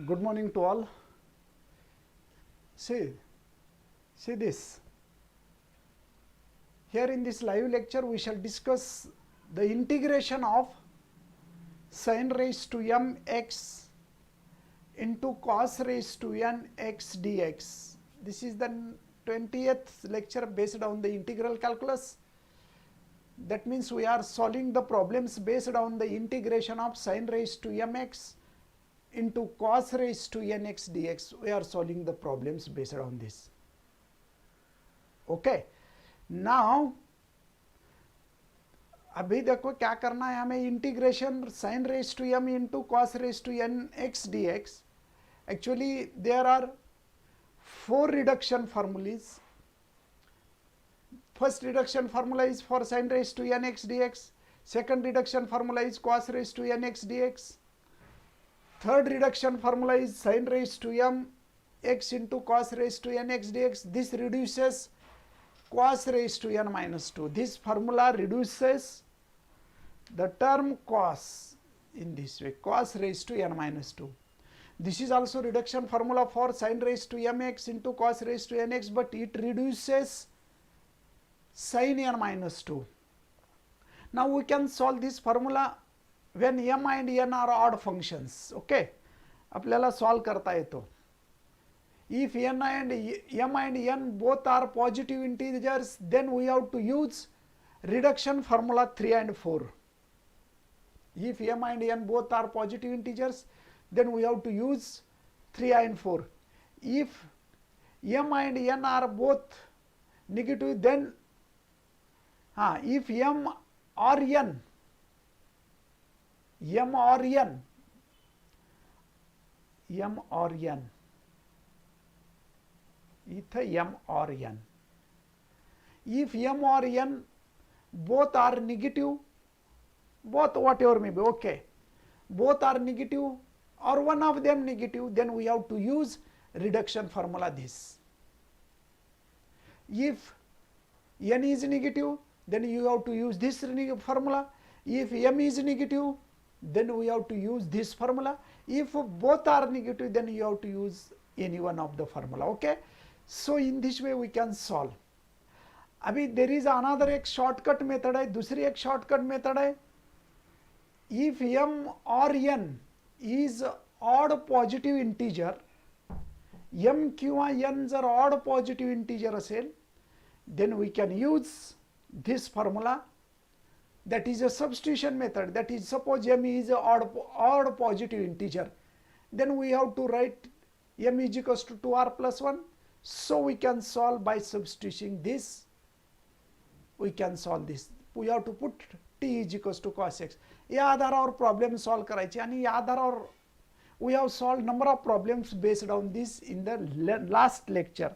Good morning to all. See this. Here in this live lecture we shall discuss the integration of sin raised to m x into cos raised to n x dx. This is the 20th lecture based on the integral calculus. That means we are solving the problems based on the integration of sin raised to mx into cos raised to nx dx. We are solving the problems based on this. Okay. Now अभी देखो क्या करना है हमें, integration sin raised to m into cos raised to nx dx. Actually there are 4 reduction formulas. First reduction formula is for sin raised to nx dx. Second reduction formula is cos raised to nx dx. Third reduction formula is sin raised to m x into cos raised to nx dx. This reduces cos raised to n minus 2. This formula reduces the term cos in this way, cos raised to n minus 2. This is also reduction formula for sin raised to mx into cos raised to nx, but it reduces sin n minus 2. Now we can solve this formula when m and n are odd functions. Okay, आपल्याला solve करता येतो. If m and n both are positive integers, then we have to use reduction formula 3 and 4. If m and n both are positive integers, then we have to use 3 and 4. If m and n are both negative, then if m or n if m or n both are negative, both whatever may be, okay, both are negative or one of them negative, then we have to use reduction formula this. If n is negative, then you have to use this formula. If m is negative, then we have to use this formula. If both are negative, then you have to use any one of the formula. Okay, so in this way we can solve. अभी there is another एक shortcut method है, दूसरी एक shortcut method है. If m or n is odd positive integer, m किंवा n जर odd positive integer असेल, then we can use this formula. That is a substitution method. That is, suppose m is a odd positive integer, then we have to write m is equals to 2r plus 1. So we can solve by substituting this. We can solve this. We have to put t is equals to cos x. या आधारावर problem solve करायचे आणि या आधारावर we have solved number of problems based on this in the last lecture.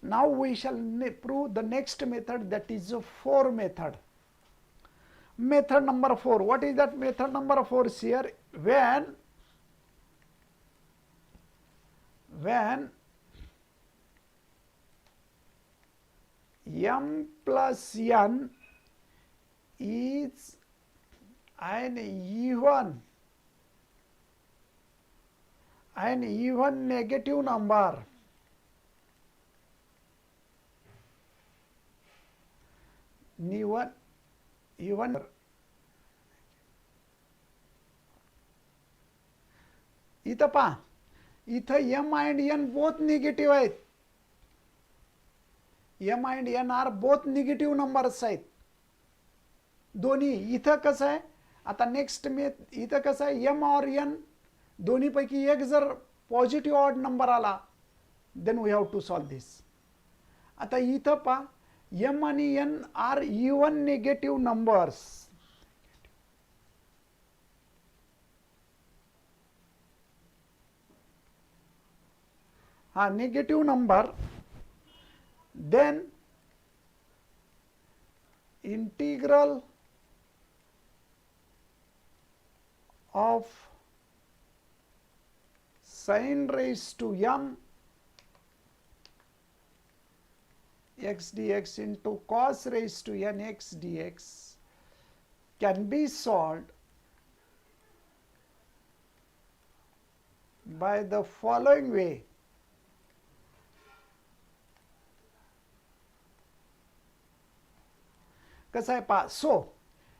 Now we shall prove the next method, that is a 4 method. Method number 4. What is that method number 4 here? When m plus n is an even negative number, even इथं पहा, इथं m and n both negative आहेत. m and n are both negative numbers आहेत दोन्ही. इथं कसं आहे, आता नेक्स्ट इथं कसं आहे, m और n दोन्ही पैकी एक जर पॉझिटिव्ह ऑड नंबर आला, then we have to solve this. आता इथं पहा, m आणि n are even negative numbers. Negative number, then integral of sin raised to m x dx into cos raised to n x dx can be solved by the following way. कसं आहे पहा. सो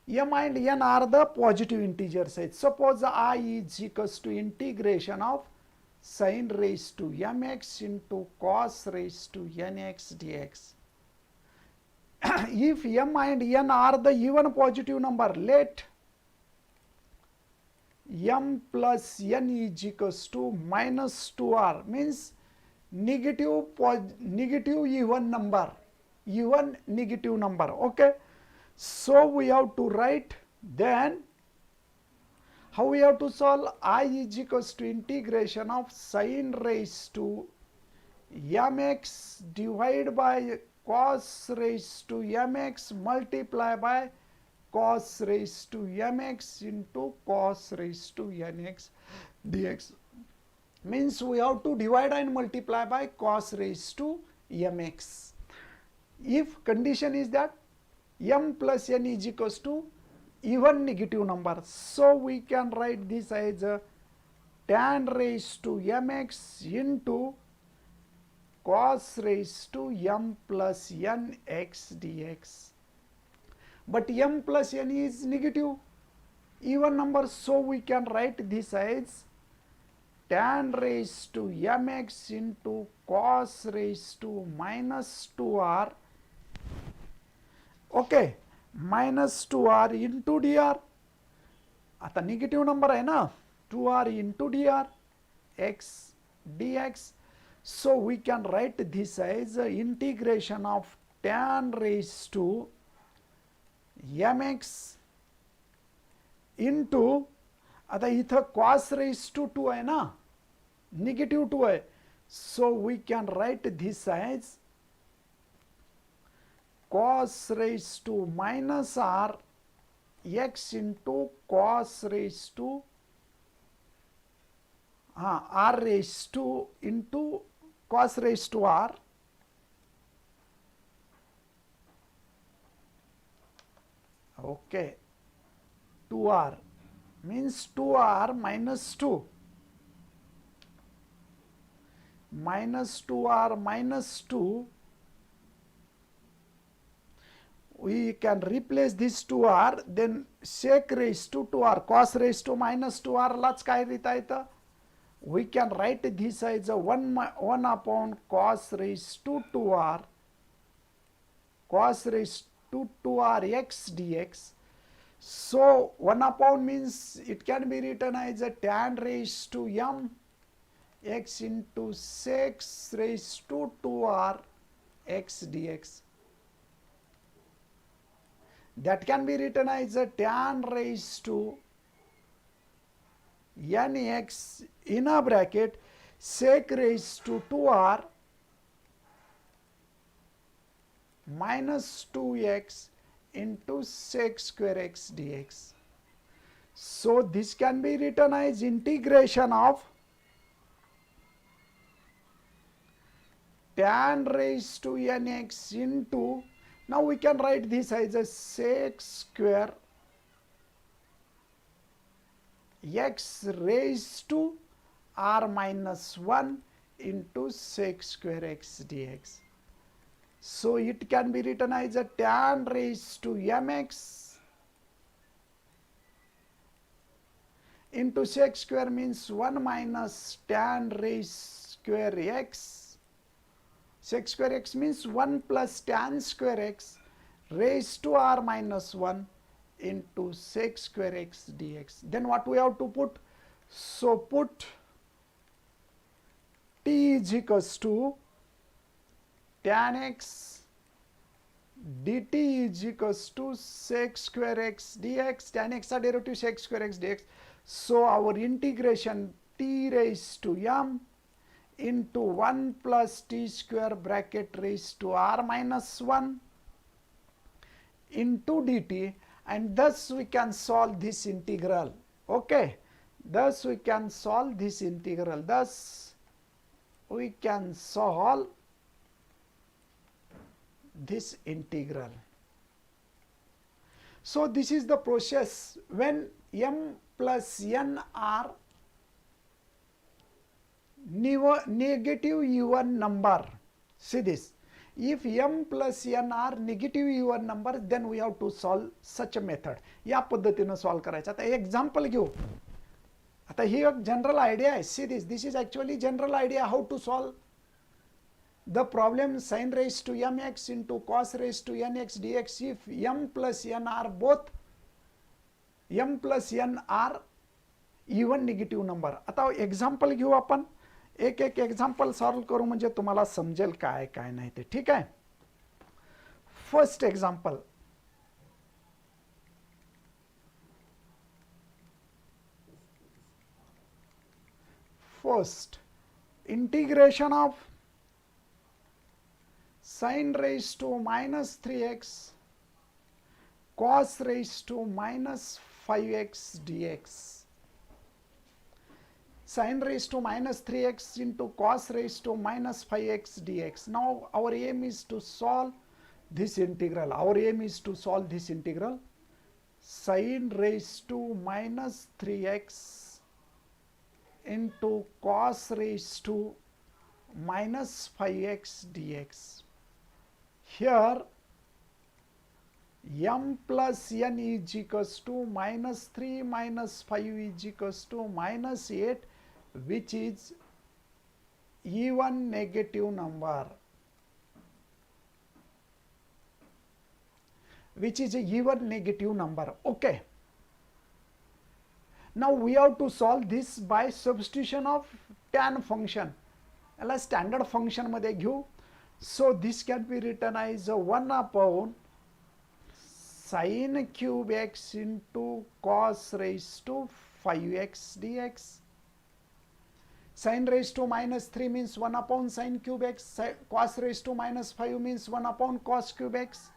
m and n are the positive integers आहेत. Suppose I is equals to integration of sin raised to mx into cos raised to nx dx. If m and n are the even positive number, let m plus n is equals to minus 2r, means negative even number, even negative number. Okay, so we have to write, then how we have to solve? I is equals to integration of sin raised to mx divided by cos raised to mx multiply by cos raised to mx into cos raised to nx dx. Means we have to divide and multiply by cos raised to mx. If condition is that m plus n is equals to even negative number, so we can write this as tan raised to mx into cos raised to m plus nx dx. But m plus n is negative even number, so we can write this as tan raised to mx into cos raised to minus 2r, okay, minus 2r into dr. आता negative number आहे ना, 2r into dr x dx. So we can write this as integration of tan raised to mx into, आता इथं cos raised to 2 आहे ना, negative 2 आहे, so we can write this as cos raised to minus r x into cos raised to r raised to into cos raised to r, okay, 2r means 2r minus 2, minus 2r minus 2, we can replace this 2r, then sec raised to 2r, cos raised to minus 2r लाच काय लिहिता येतं, we can write this as a 1 upon cos raised to 2r, cos raised to 2r x dx. So 1 upon means it can be written as a tan raised to m x into sec raised to 2r x dx. That can be written as a tan raised to nx in a bracket sec raised to 2r minus 2x into sec square x dx. So this can be written as integration of tan raised to nx into, now we can write this as a sec square x raised to r minus 1 into sec square x dx. So it can be written as a tan raised to mx into sec square means 1 minus tan raised square x, sec square x means 1 plus tan square x raised to r minus 1 into sec square x dx. Then what we have to put? So put t is equals to tan x dt is equals to sec square x dx, tan x are derivative sec square x dx. So our integration t raised to m into 1 plus t square bracket raised to r minus 1 into dt, and thus we can solve this integral. Okay, thus we can solve this integral, thus we can solve this integral. So this is the process when m plus n are negative even number. See this. If m plus n are negative even numbers, then we have to solve such a method. या पद्धतीने solve करायचं. आता example घेऊ. आता ही एक general idea आहे. See this. This is actually general idea how to solve the problem sin raised to mx into cos raised to nx dx if m plus n are both m plus n are even negative number. आता example घेऊ आपण. एक एक example solve करू म्हणजे तुम्हाला समजेल काय काय नाही ते. ठीक आहे. First example. First integration of sin raised to minus 3x cos raised to minus 5x dx. Sin raised to minus 3x into cos raised to minus 5x dx. Now our aim is to solve this integral. Our aim is to solve this integral. Sin raised to minus 3x into cos raised to minus 5x dx. Here m plus n is equals to minus 3 minus 5 is equals to minus 8, which is even negative number. Which is a even negative number. Okay. Now we have to solve this by substitution of tan function. याला standard function मध्ये घेऊ. So this can be written as 1 upon sin cube x into cos raised to 5x dx. Sin raised to minus 3 means 1 upon sin cube x. Cos raised to minus 5 means 1 upon cos cube x.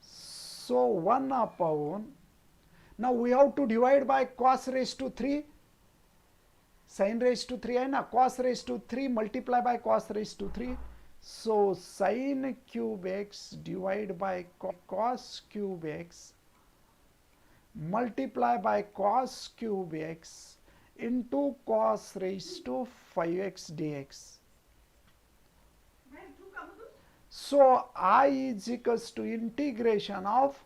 So 1 upon, now we have to divide by cos raised to 3. Sin raised to 3 है ना, cos raised to 3 multiply by cos raised to 3. So sin cube x divided by cos cube x multiply by cos cube x into cos raised to 5x dx. So I is equals to integration of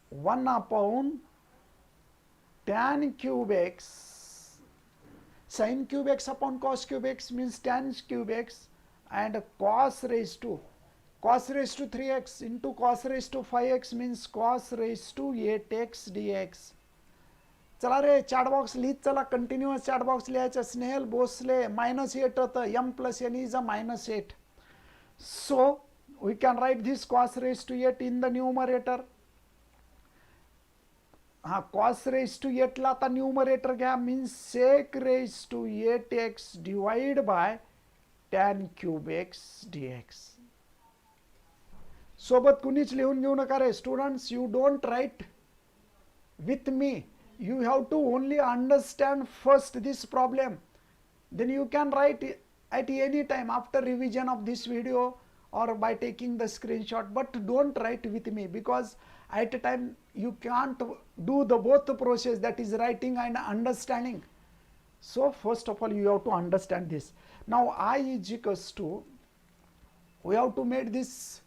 1 upon tan cube x. Sin cube x upon cos cube x means tan cube x, and cos raised to 3x into cos raised to 5x means cos raised to 8x dx. चला रे chat box लिहित चला. Continuous chat box लिहायचा. स्नेहल भोसले -8 होतं. m plus n is a -8. So we can write this cos raised to 8 in the numerator. हाँ, cos raised to 8 ला आता numerator घ्या. means sec raised to 8x divided by tan cube x dx. सोबत कुणीच लिहून घेऊ नका रे students. You don't write with me. You have to only understand first this problem. Then you can write at any time after revision of this video or by taking the screenshot. But don't write with me because at a time you can't do the both process, that is writing and understanding. So first of all you have to understand this. Now I is equals to, we have to make this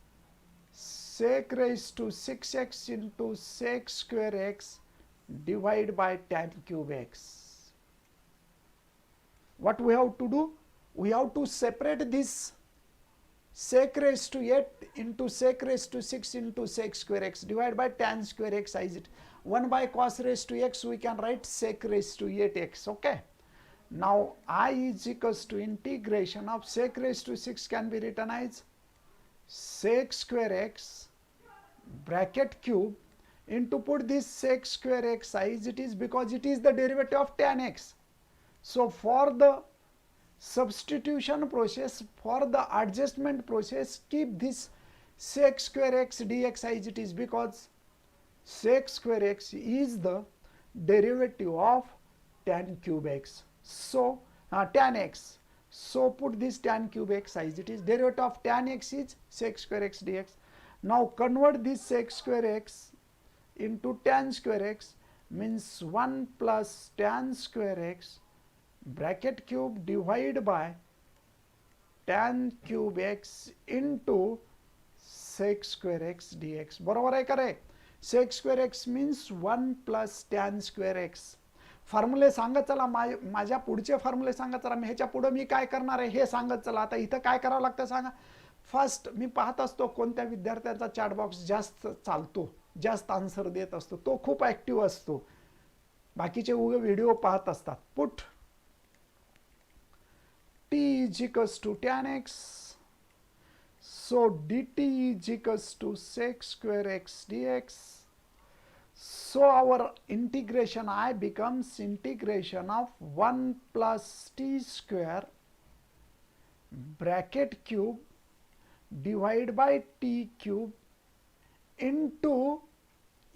sec raised to 6x into sec square x divided by tan cube x. What we have to do? We have to separate this sec raised to 8 into sec raised to 6 into sec square x divided by tan square x. Is it 1 by cos raised to x? We can write sec raised to 8x. Okay. Now I is equals to integration of sec raised to 6 can be written as sec square x bracket cube into, put this sec square x as it is because it is the derivative of tan x. So for the substitution process, for the adjustment process, keep this sec square x dx as it is because sec square x is the derivative of tan cube x. So tan x. So put this tan cube x as it is. Derivative of tan x is sec square x dx. Now convert this sec square x into tan square x means 1 plus tan square x bracket cube divide by tan cube x into sec square x dx. बरोबर आहे का रे? sec square x means 1 plus tan square x. फॉर्म्युले सांगत चला, माझ्या पुढचे फॉर्म्युले सांगत चला. मी ह्याच्या पुढे मी काय करणार आहे हे सांगत चला. आता इथं काय करावं लागतं सांगा. फर्स्ट मी पाहत असतो कोणत्या विद्यार्थ्यांचा चॅट बॉक्स जास्त चालतो, जास्त आन्सर देत असतो, तो खूप ॲक्टिव्ह असतो. बाकीचे उगे व्हिडिओ पाहत असतात. Put t is equals to tan x, so dt is equals to sec square x dx. So our integration I becomes integration of 1 plus t square bracket cube divide by t cube into,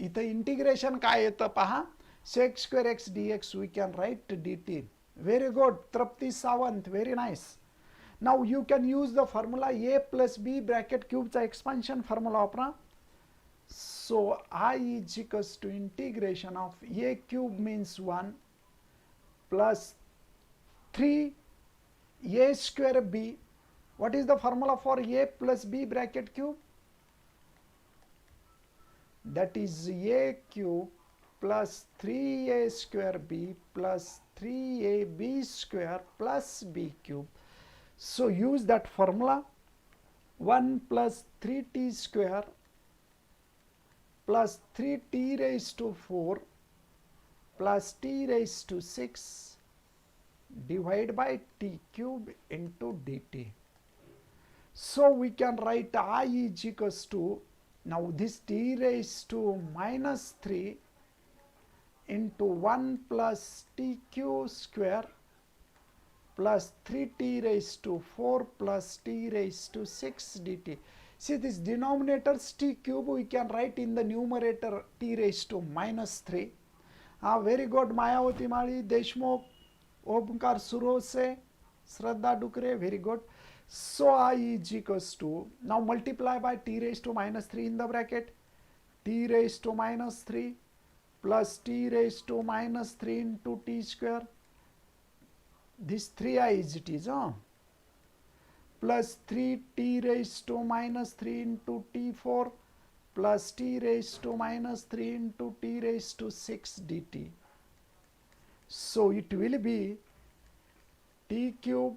इथं integration काय येतं पहा, sec square x dx. we can write dt. Very good, Trapti Sawant, very nice. Now you can use the formula a plus b bracket cube चा expansion formula वापरा. So I is equals to integration of a cube means 1 plus 3 a square b. What is the formula for a plus b bracket cube? That is a cube plus 3a square b plus 3ab square plus b cube. So use that formula. 1 plus 3t square plus 3t raised to 4 plus t raised to 6 divided by t cube into dt. So we can write I is equals to, now this t raised to minus 3 into 1 plus t cube square plus 3t raised to 4 plus t raised to 6 dt. See this denominator's t cube we can write in the numerator t raised to minus 3. Very good, Mayavati Mali, Deshmukh, Omkar Surose, Shraddha Dukre, very good. So I is equals to, now multiply by t raised to minus 3 in the bracket, t raised to minus 3 plus t raised to minus 3 into t square. This 3i is it is, plus 3t raised to minus 3 into t4 plus t raised to minus 3 into t raised to 6 dt. So it will be t cube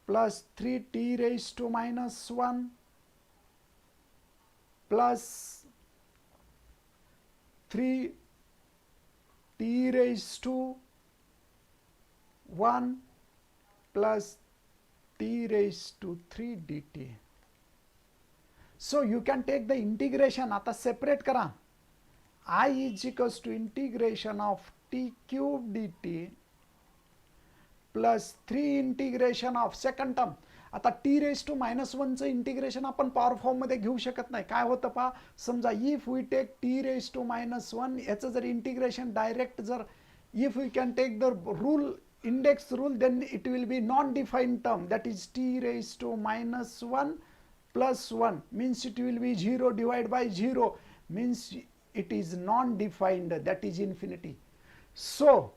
plus 3t raised to minus 1 plus 3t raised to 1 plus t raised to 3 dt. So you can take the integration, आता separate करा. I is equals to integration of t cube dt plus 3 integration of second term. आता t raised to minus 1 चं integration आपण power form मध्ये घेऊ शकत नाही. काय होतं पहा, समजा if we take t raised to minus 1, याचं जर इंटिग्रेशन डायरेक्ट जर, if we can take the rule, index rule, then it will be non-defined term, that is t raised to minus 1 plus 1 means it will be 0 divided by 0 means it is non-defined, that is infinity. So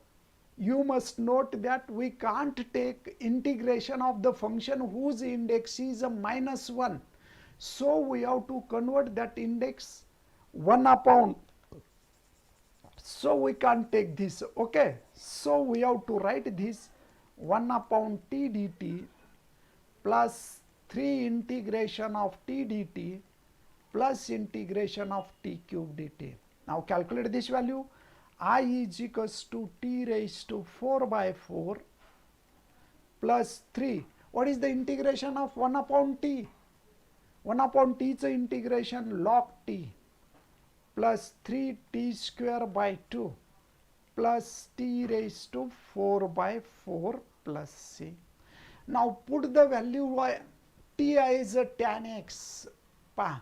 you must note that we can't take integration of the function whose index is a minus 1. So we have to convert that index 1 upon. So we can't take this, okay. So we have to write this 1 upon t dt plus 3 integration of t dt plus integration of t cube dt. Now calculate this value. I is equals to t raised to 4 by 4 plus 3. What is the integration of 1 upon t? 1 upon t is integration log t plus 3t square by 2 plus t raised to 4 by 4 plus c. Now put the value t is a tan x. पहा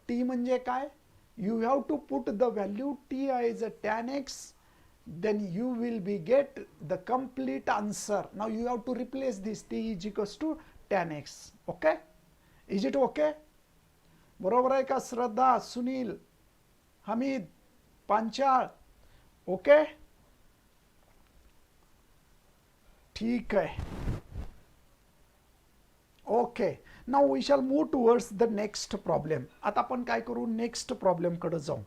t म्हणजे काय? You have to put the value t is a tan x, then you will be get the complete answer. Now you have to replace this t is equals to tan x. Okay? Is it okay? बरोबर आहे का Shraddha, Sunil, Hamid, Panchal? Okay. ठीक आहे. Okay, now we shall move towards the next problem. आता आपण काय करू, next problem कडे जाऊ.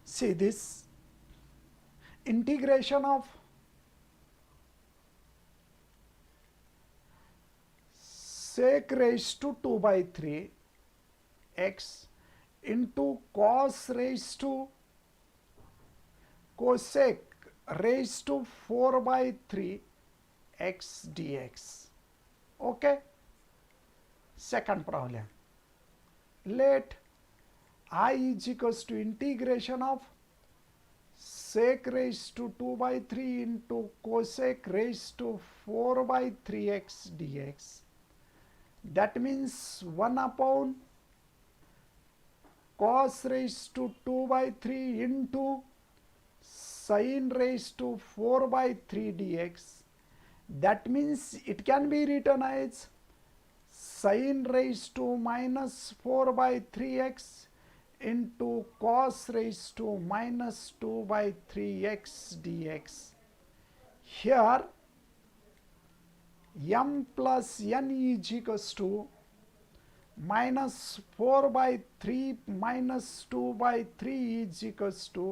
See this integration of sec raised to 2 by 3 x into cos raised to cosec raised to 4 by 3 x dx. Okay, second problem. Let I is equals to integration of sec raised to 2 by 3 into cosec raised to 4 by 3x dx. That means 1 upon cos raised to 2 by 3 into sin raised to 4 by 3 dx. That means it can be written as sin raised to minus 4 by 3x into cos raised to minus 2 by 3x dx. Here m plus n is equals to minus 4 by 3 minus 2 by 3 is equals to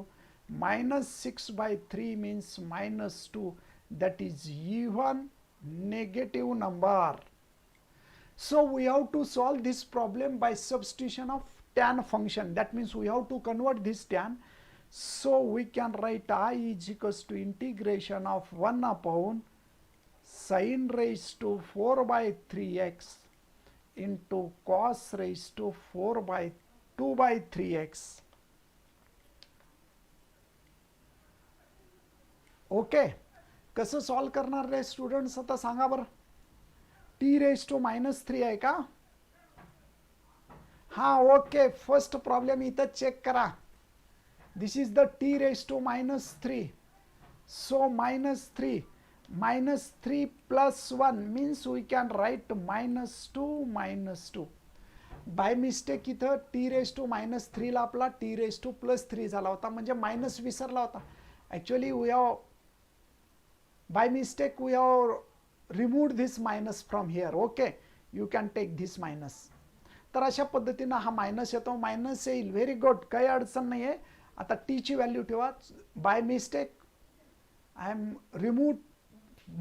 minus 6 by 3 means minus 2. That is even negative number. So we have to solve this problem by substitution of tan function. That means we have to convert this tan. So we can write I is equals to integration of 1 upon sin raised to 4 by 3x into cos raised to 4 by 2 by 3x. Okay, कसं solve करणार रे students, आता सांगा बरं. T raise to -3 आहे का? हा, okay. First problem इथं check करा. This is the t raise to -3. So -3 -3 plus 1 means we can write -2. By mistake इथं टी रेज टू -3 ला आपला टी रेज टू +3 झाला होता, म्हणजे मायनस विसरला होता. Actually we have by mistake we have removed this minus from here. Okay, you can take this minus. तर अशा पद्धतीनं हा मायनस येतो, मायनस येईल. व्हेरी गुड, काही अडचण नाही आहे. आता टीची व्हॅल्यू ठेवा. By mistake I am removed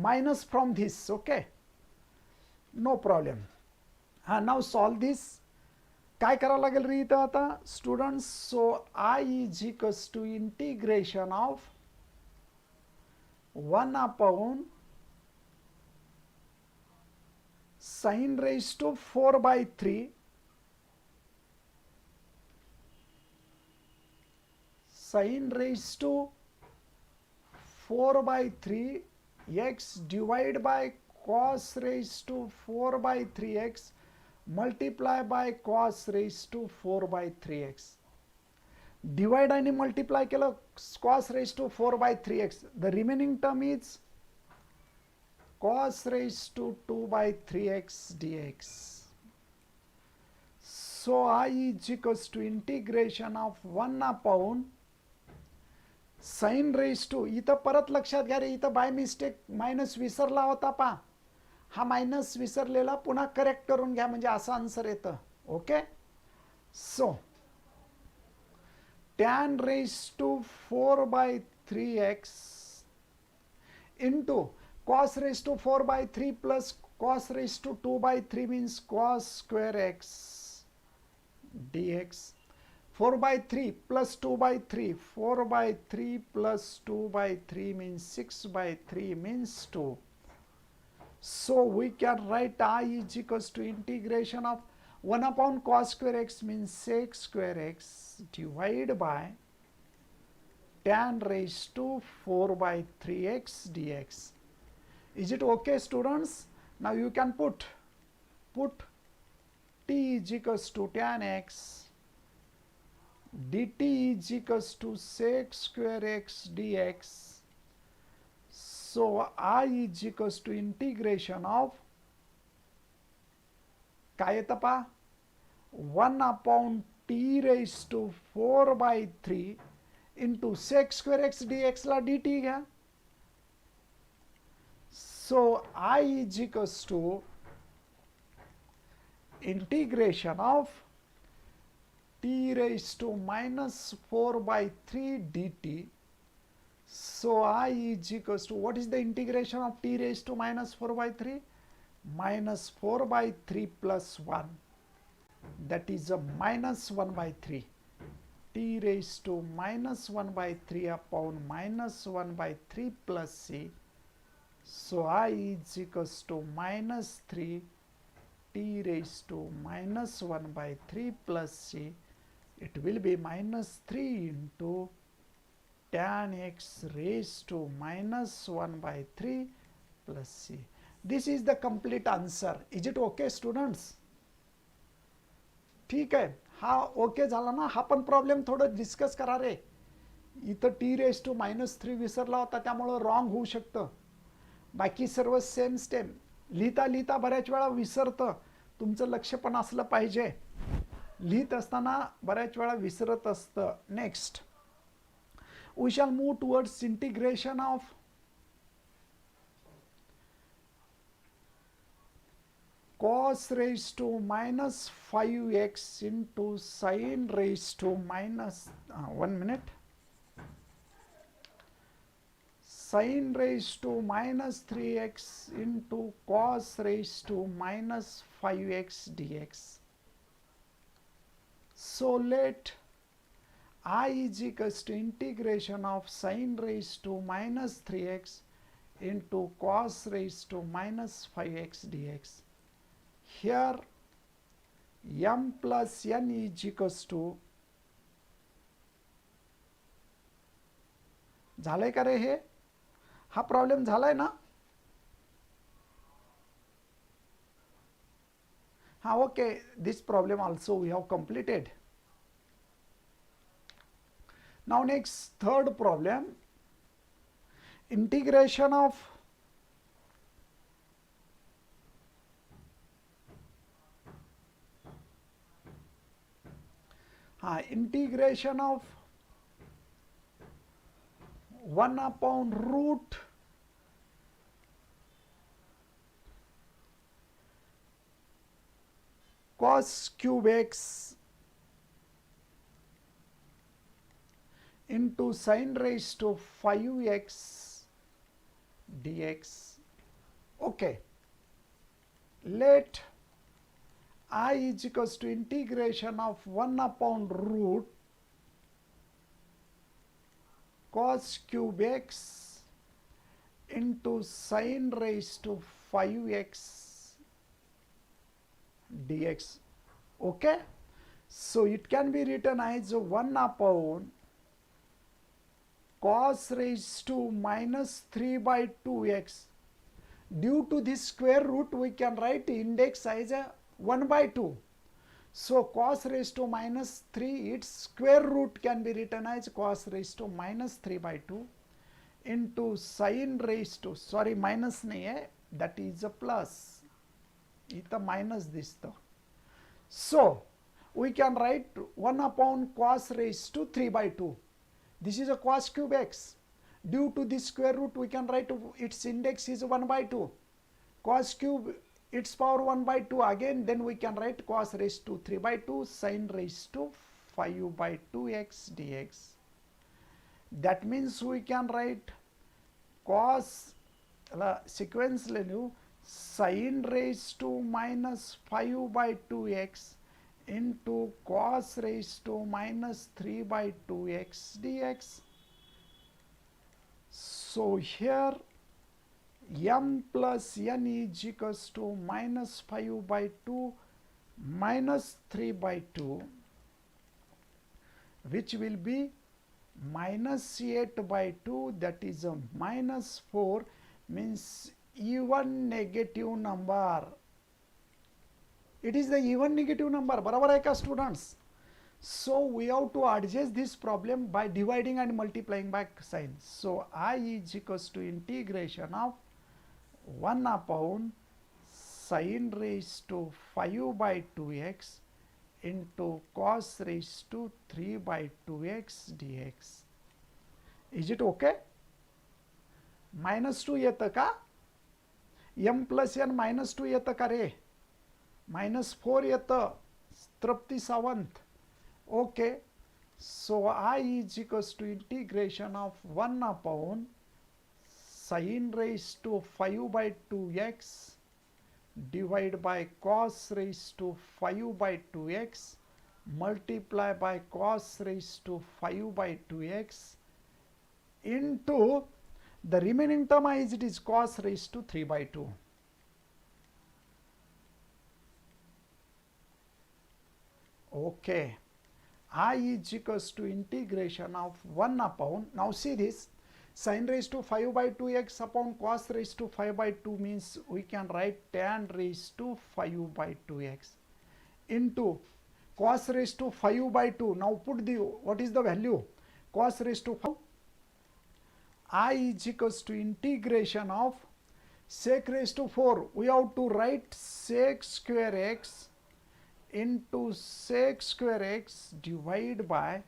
minus from this. Okay, no problem. now solve this. काय करावं लागेल रे इथं आता students? So I is equals to integration of 1 upon sin raised to 4 by 3 sin raised to 4 by 3 x divided by cos raised to 4 by 3x multiply by cos raised to 4 by 3x. Divide आणि multiply केलं cos raised to 4 by 3x. The remaining term is cos raised to 2 by 3x dx. So I is equals to integration of 1 upon sine raise to. इथं परत लक्षात घ्या रे, इथं by mistake minus विसरला होता पा. हा मायनस विसरलेला पुन्हा करेक्ट करून घ्या, म्हणजे असं आन्सर येतं. Okay, so tan raise to 4 by 3x into cos raised to 4 by 3 plus cos raised to 2 by 3 means cos square x dx. 4 by 3 plus 2 by 3. 4 by 3 plus 2 by 3 means 6 by 3 means 2. So we can write I is equals to integration of 1 upon cos square x means sec square x divided by tan raised to 4 by 3x dx. Is it okay, students? Now you can put t is equals to tan x dt is equals to sec square x dx. So I is equals to integration of काय येतं पा 1 upon t raised to 4 by 3 into sec square x dx La dt घ्या. So I is equals to integration of t raised to minus 4 by 3 dt. So I is equals to, what is the integration of t raised to minus 4 by 3? Minus 4 by 3 plus 1, that is a minus 1 by 3. T raised to minus 1 by 3 upon minus 1 by 3 plus c. So I is equals to minus 3 t raised to minus 1 by 3 plus c. It will be minus 3 into tan x raised to minus 1 by 3 plus c. This is the complete answer. Is it okay, students? ठीक आहे, हा okay झाला ना. हा पण problem थोडं discuss करा रे. इथं टी रेस टू -3 विसरला होता, त्यामुळं रॉंग होऊ शकतं. बाकी सर्व सेम स्टेम. लिहिता लिहिता बऱ्याच वेळा विसरतं. तुमचं लक्ष पण असलं पाहिजे. लिहित असताना बऱ्याच वेळा विसरत असतं. Next we shall move towards integration of cos raised to minus 5x into sin raised to minus 1 minute, sin raised to minus 3x into cos raised to minus 5x dx. So let I is equals to integration of sin raised to minus 3x into cos raised to minus 5x dx. Here m plus n is equals to, झालंय का रे हे? हा problem झालाय ना? हा okay, this problem also we have completed. Now next, third problem, integration of integration of 1 upon root cos cube x into sin raised to 5x dx. Okay, let I is equals to integration of 1 upon root cos cube x into sin raised to 5x dx. Okay, so it can be written as 1 upon cos raised to minus 3 by 2x. Due to this square root, we can write index as a 1 by 2. So cos raised to minus 3, its square root can be written as cos raised to minus 3 by 2 into sin raised to, sorry minus nahi hai, that is a plus. Ita minus this though. So we can write 1 upon cos raised to 3 by 2. This is a cos cube x. Due to this square root, we can write its index is 1 by 2. Cos cube, its power 1 by 2 again, then we can write cos raised to 3 by 2 sin raised to 5 by 2x dx. That means we can write cos sequence sin raised to minus 5 by 2x into cos raised to minus 3 by 2x dx. So here m plus n is equals to minus 5 by 2 minus 3 by 2, which will be minus 8 by 2, that is a minus 4, means even negative number. It is the even negative number. बराबर है का students? So we have to adjust this problem by dividing and multiplying by sign. So I is equals to integration of 1 upon sin raised to 5 by 2x into cos raised to 3 by 2x dx. Is it okay? -2 येतं का? m plus n minus 2 येतं का रे, minus 4 येतं Trupti Sawant. Okay, so I is equals to integration of 1 upon sin raised to 5 by 2x divided by cos raised to 5 by 2x multiply by cos raised to 5 by 2x into the remaining term is it is cos raised to 3 by 2. Okay, I is equals to integration of 1 upon, now see this, sin raised to 5 by 2x upon cos raised to 5 by 2 means we can write tan raised to 5 by 2x into cos raised to 5 by 2. Now put the, what is the value? Cos raised to 5. I is equals to integration of sec raised to 4. We have to write sec square x into sec square x divided by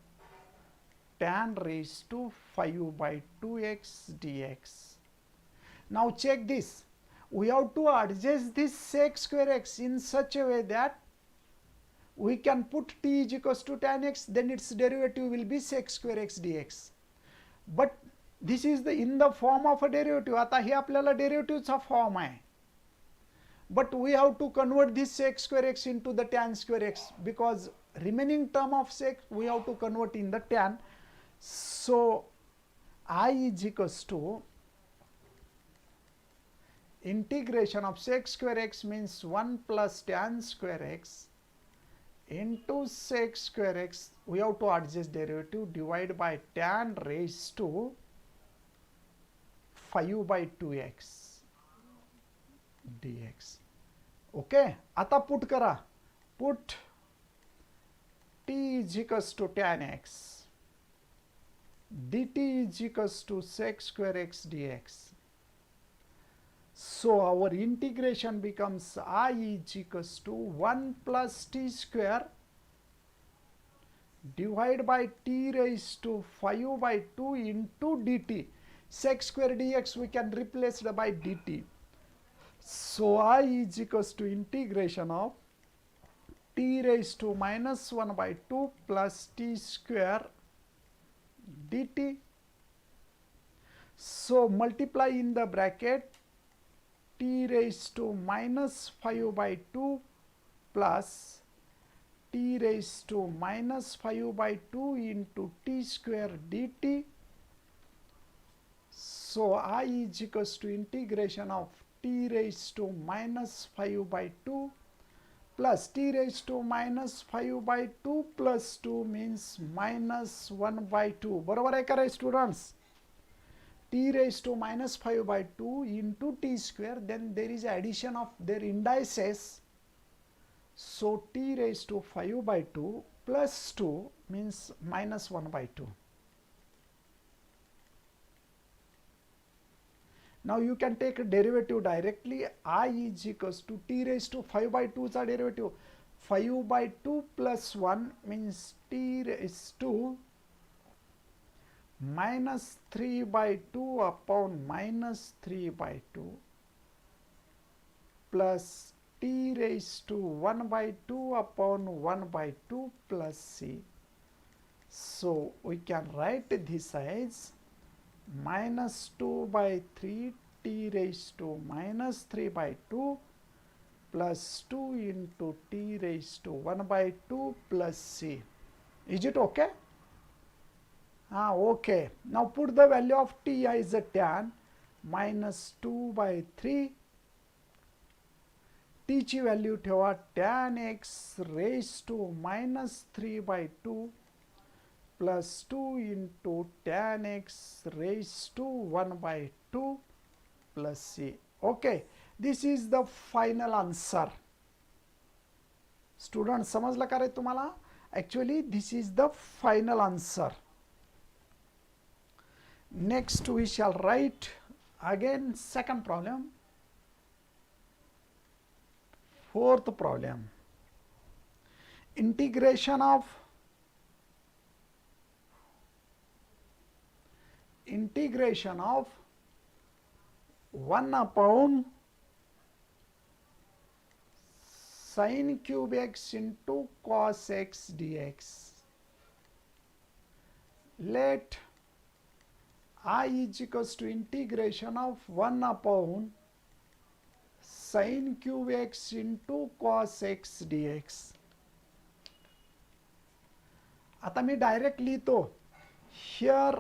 tan raised to 5 by 2x dx. Now check this. We have to adjust this sec square x in such a way that we can put t is equals to tan x, then its derivative will be sec square x dx. But this is the in the form of a derivative. आता हे आपल्याला डेरिव्हेटिव्हचा form आहे. But we have to convert this sec square x into the tan square x because remaining term of sec we have to convert in the tan. So I is equals to integration of sec square x means 1 plus tan square x into sec square x, we have to adjust derivative, divided by tan raised to 5 by 2x dx. Okay, आता put करा, put t is equals to tan x dt is equals to sec square x dx. So our integration becomes I is equals to 1 plus t square divided by t raised to 5 by 2 into dt. Sec square dx we can replace it by dt. So I is equals to integration of t raised to minus 1 by 2 plus t square dt. So multiply in the bracket t raised to minus 5 by 2 plus t raised to minus 5 by 2 into t square dt. So I is equals to integration of t raised to minus 5 by 2 plus t raised to minus 5 by 2 plus 2 means minus 1 by 2. बरोबर आहे का रे students? T raised to minus 5 by 2 into t square, then there is addition of their indices. So t raised to 5 by 2 plus 2 means minus 1 by 2. Now you can take a derivative directly. I is equals to t raised to 5 by 2 is a derivative. 5 by 2 plus 1 means t raised to minus 3 by 2 upon minus 3 by 2 plus t raised to 1 by 2 upon 1 by 2 plus c. So we can write this as minus 2 by 3 t raised to minus 3 by 2 plus 2 into t raised to 1 by 2 plus c. Is it okay? Okay. Now put the value of t as a tan minus 2 by 3. t ची value ठेवा tan x raised to minus 3 by 2 plus 2 into tan x raised to 1 by 2 plus c. Okay, this is the final answer. Students, समजलं का रे तुम्हाला? Actually, this is the final answer. Next, we shall write again second problem. Fourth problem. Integration of 1 upon sin cube x into cos x dx. Let I is equals to integration of 1 upon sin cube x into cos x dx. आता मी direct लिहितो, here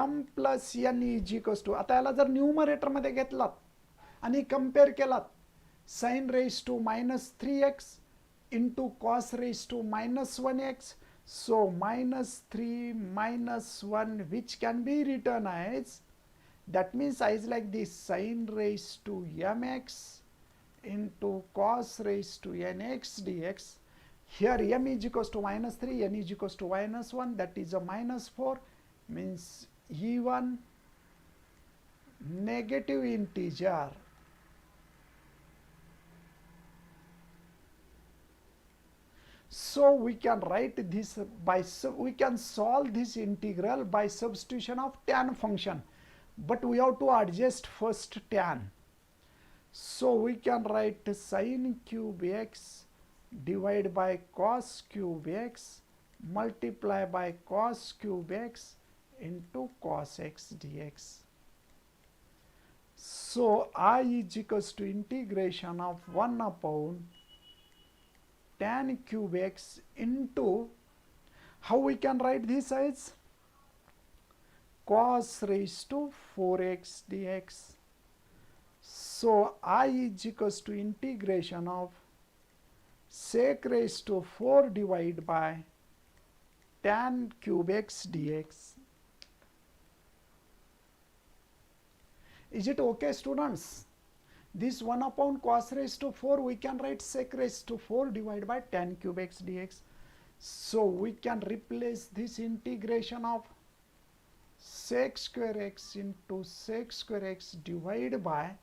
m plus n is equals to, आता याला जर numerator मध्ये घेतलात आणि compare केलात, sin raise to -3x into cos raise to -1x, so -3 -1 which can be written as, that means I is like this, sin raised to mx into cos raised to nx dx. Here m is equals to -3, n is equals to -1, that is a -4, means even negative integer so we can write this by, we can solve this integral by substitution of tan function, but we have to adjust first tan. So we can write sin cube x divided by cos cube x multiply by cos cube x into cos x dx. So I is equals to integration of 1 upon tan cube x into, how we can write this as, cos raised to 4x dx. So I is equals to integration of sec raised to 4 divided by tan cube x dx. Is it okay, students? This 1 upon cos raised to 4 we can write sec raised to 4 divided by tan cube x dx. So we can replace this integration of sec square x into sec square x divided by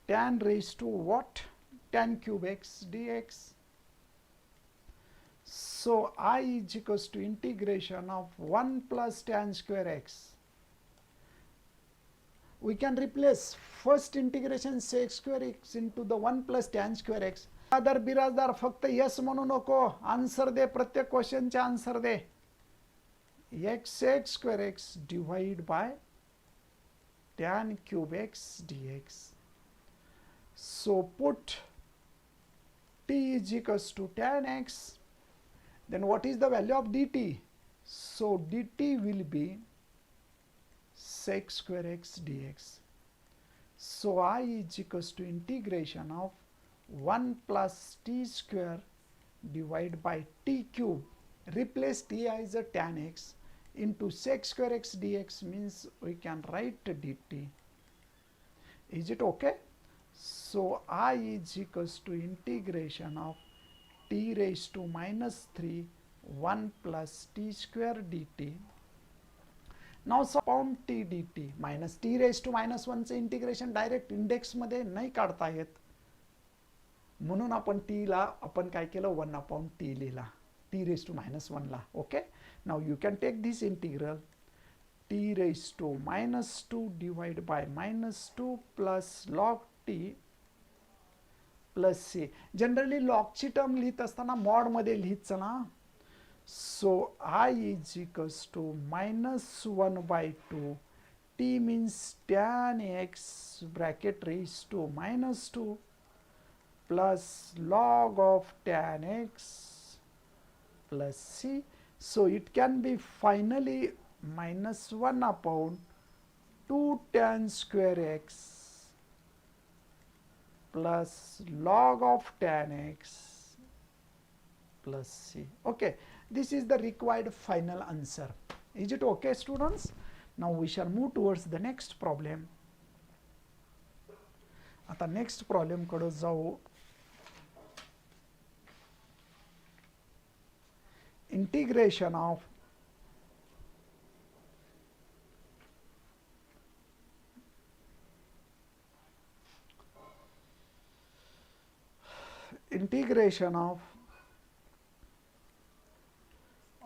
tan raised to what? Tan cube x dx. So I is equals to integration of 1 plus tan square x. We can replace first integration sec square x into the 1 plus tan square x. Birajdar फक्त yes म्हणू नको, answer दे, प्रत्येक क्वेश्चनचे answer they. x sec square x divided by tan cube x dx. So put t is equals to tan x, then what is the value of dt? So dt will be sec square x dx. So I is equals to integration of 1 plus t square divided by t cube, replace t as a tan x, into sec square x dx, means we can write dt. Is it okay? So I is equals to integration of t raised to -3 1 plus t square dt. Now upon t dt, minus t raised to -1 चे integration direct index मध्ये नाही काढता येत, म्हणून आपण t ला आपण काय केलं, 1 upon t लिहिला, t raised to -1 ला. Okay, now you can take this integral, t raised to -2 divided by -2 plus log t plus c. Generally log ची टर्म लिहित असताना मॉड मध्ये लिहित ना. So I is equals to -1 by 2, t means tan x bracket raised to -2 plus log of tan x plus c. So it can be finally -1 upon 2 tan square x plus log of tan x plus c. Okay, this is the required final answer. Is it okay, students? Now we shall move towards the next problem. आता next problem कडे जाऊ. Integration of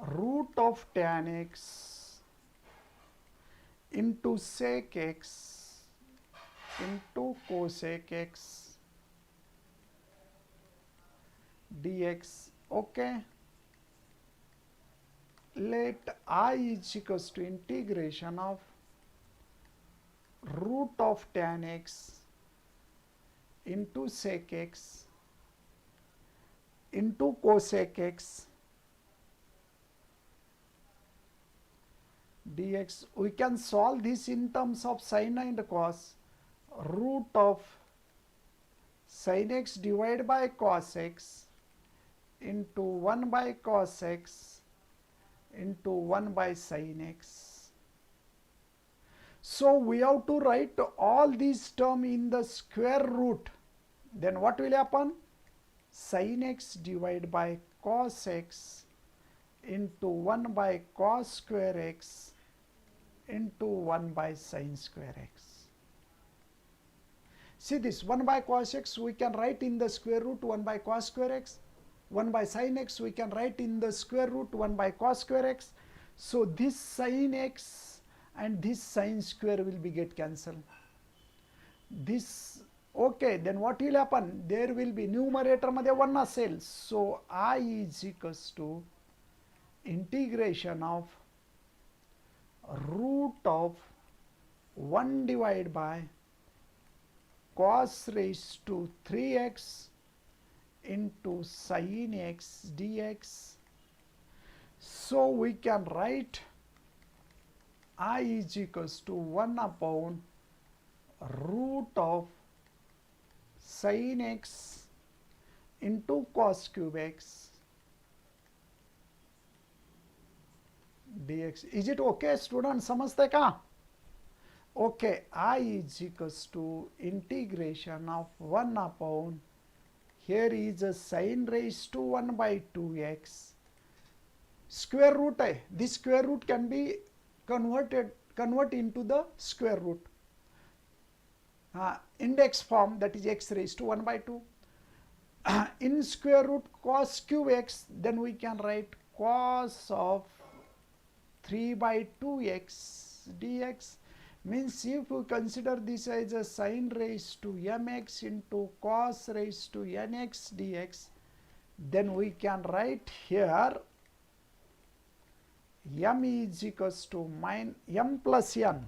root of tan x into sec x into cosec x dx. Okay. Let I is equals to integration of root of tan x into sec x into cosec x dx. We can solve this in terms of sin and cos. Root of sin x divided by cos x into 1 by cos x into 1 by sin x. So we have to write all these terms in the square root. Then what will happen? Sin x divided by cos x into 1 by cos square x into 1 by sin square x. See this 1 by cos x we can write in the square root 1 by cos square x. 1 by sin x we can write in the square root 1 by cos square x. So this sin x and this sin square will be get cancelled. This, okay, then what will happen? There will be numerator मध्ये 1 असेल. So I is equals to integration of root of 1 divided by cos raised to 3x into sin x dx. So we can write I is equals to 1 upon root of sin x into cos cube x dx. Is it okay, student? समझते का? Okay, I is equals to integration of 1 upon, here is a sin raised to 1 by 2x. Square root है. This square root can be convert into the square root. Index form, that is x raised to 1 by 2. In square root cos cube x, then we can write cos of 3 by 2x dx. Means if we consider this as a sin raised to mx into cos raised to nx dx, then we can write here m is equals to m plus n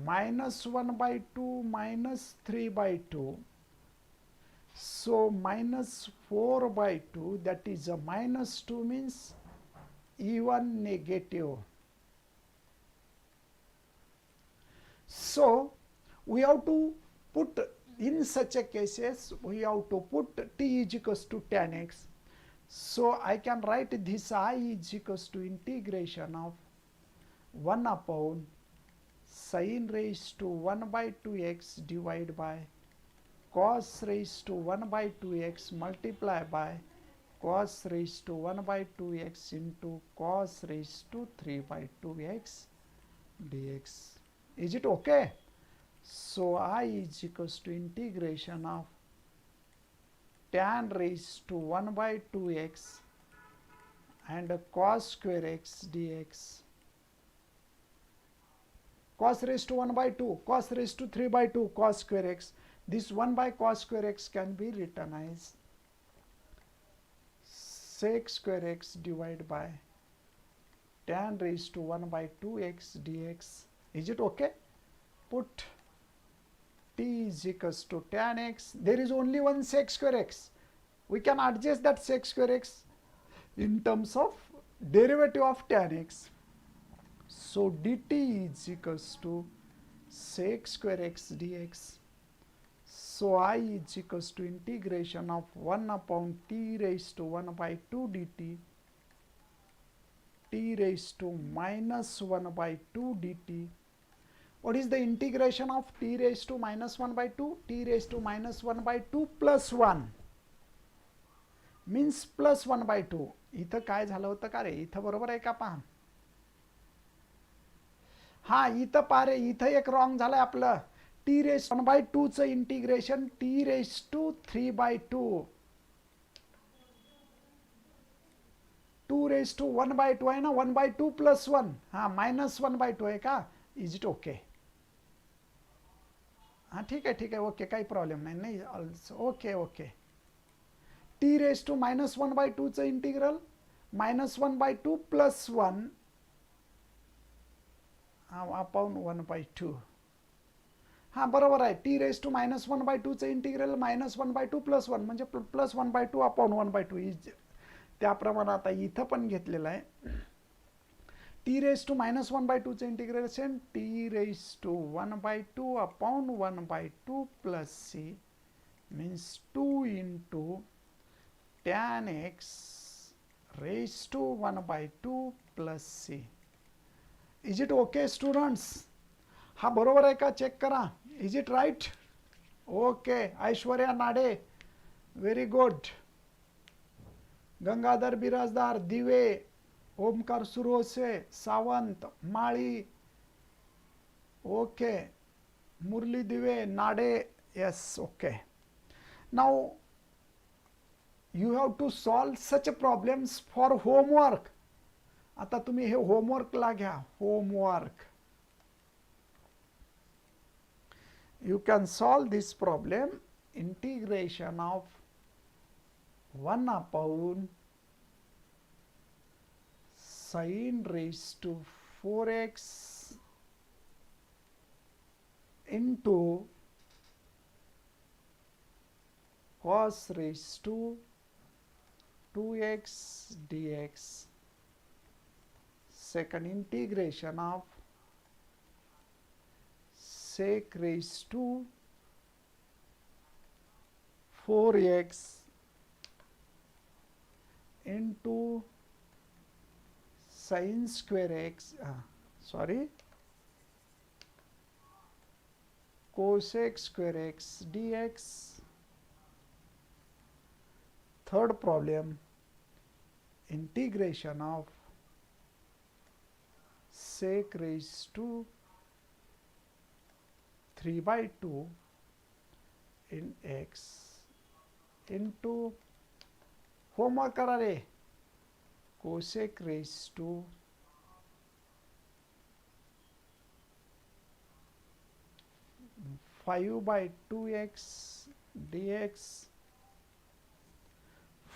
minus 1 by 2 minus 3 by 2. So minus 4 by 2, that is a minus 2 means even negative. So we have to put, in such a cases, we have to put t is equals to tan x. So I can write this I is equals to integration of 1 upon sin raised to 1 by 2x divided by cos raised to 1 by 2x multiply by cos raised to 1 by 2x into cos raised to 3 by 2x dx. Is it okay? So I is equals to integration of tan raised to 1 by 2x and cos square x dx. Cos raised to 1 by 2, cos raised to 3 by 2, cos square x. This 1 by cos square x can be written as sec square x divided by tan raised to 1 by 2x dx. Is it okay? Put t is equals to tan x. There is only one sec square x. We can adjust that sec square x in terms of derivative of tan x. So dt is equals to sec square x dx. So I is equals to integration of 1 upon t raised to 1 by 2 dt, t raised to minus 1 by 2 dt. What is the integration of t raised to minus 1 by 2? T raised to minus 1 by 2 plus 1 means plus 1 by 2. इथं काय झालं होतं का रे? इथं बरोबर आहे का पहा? हा इथं पहा रे, इथं एक रॉंग झालंय आपलं. t raised to 1 by 2 चं integration t raised to 3 by 2. 2 raised to 1 by 2 आहे ना, 1 by 2 plus 1. हा minus 1 by 2 आहे का? Is it okay? हां ठीक आहे ओके, काही प्रॉब्लेम नाही. नाही also okay okay. T raise to -1/2चं इंटिग्रल -1/2 प्लस 1 अपॉन 1/2. हां बरोबर आहे. टी रेस टू -1/2चं इंटिग्रल -1/2 प्लस 1 म्हणजे प्लस 1/2 अपॉन 1/2 इज त्याप्रमाणे आता इथं पण घेतलेलं आहे. टी रेस टू -1/2चं integration T raise to 1/2 upon 1/2 plus C means 2 into tan x raise to 1/2 plus C. Is it okay students? हा बरोबर आहे का? चेक करा. Is it right? Okay. Aishwarya Nade very good. Gangadhar Birajdar, Dive, Omkar Surose, Sawant, Mali, okay. मुरली दिवे, Nade, yes, okay. Now you have to solve such problems for homework. आता तुम्ही हे होमवर्कला घ्या. Homework. You can solve this problem. Integration of 1 upon sin raised to 4x into cos raised to 2x dx. Second, integration of sec raised to 4x into sin square x, cosec square x dx. Third problem, integration of sec raised to 3/2 in x into homework करा रे. cosec raised to 5/2x dx.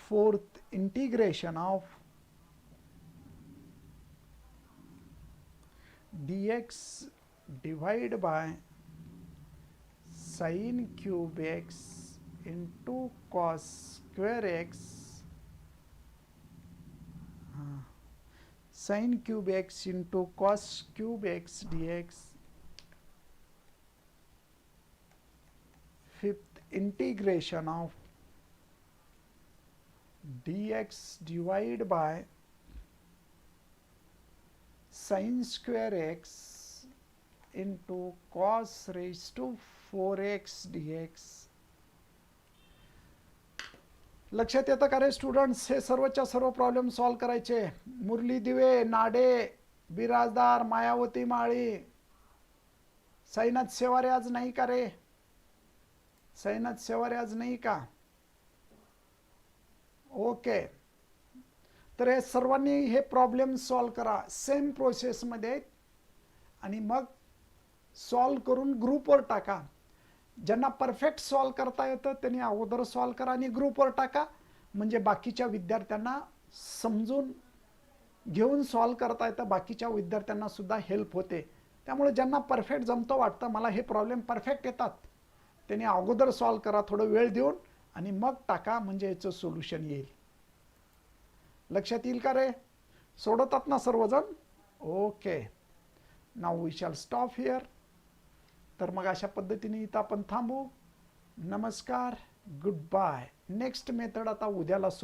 Fourth, integration of dx divided by sin cube x into cos square x, sin cube x into cos cube x dx. Fifth, integration of dx divided by sin square x into cos raised to 4x dx. लक्षात येतं का रे students? हे सर्वच्या सर्व problem solve करायचे. मुरली दिवे, नाडे, बिराजदार, मायावती माळी, साईनाथ सेवारे आज नाही का रे? साईनाथ सेवारे आज नाही का? ओके. तर हे सर्वांनी हे प्रॉब्लेम सॉल्व करा सेम प्रोसेसमध्ये आणि मग सॉल्व करून ग्रुपवर टाका. ज्यांना परफेक्ट सॉल्व करता येतं त्यांनी अगोदर सॉल्व करा आणि ग्रुपवर टाका, म्हणजे बाकीच्या विद्यार्थ्यांना समजून घेऊन सॉल्व करता येतं, बाकीच्या विद्यार्थ्यांना सुद्धा हेल्प होते. त्यामुळे ज्यांना परफेक्ट जमतं वाटतं मला हे प्रॉब्लेम परफेक्ट येतात त्यांनी अगोदर सॉल्व करा थोडं वेळ देऊन आणि मग टाका, म्हणजे याचं सोल्युशन येईल. लक्षात येईल का रे? सोडवतात ना सर्वजण? Okay. Now we shall stop here. तर मग अशा पद्धतीने इथं आपण थांबू. नमस्कार, गुड बाय. नेक्स्ट मेथड आता उद्याला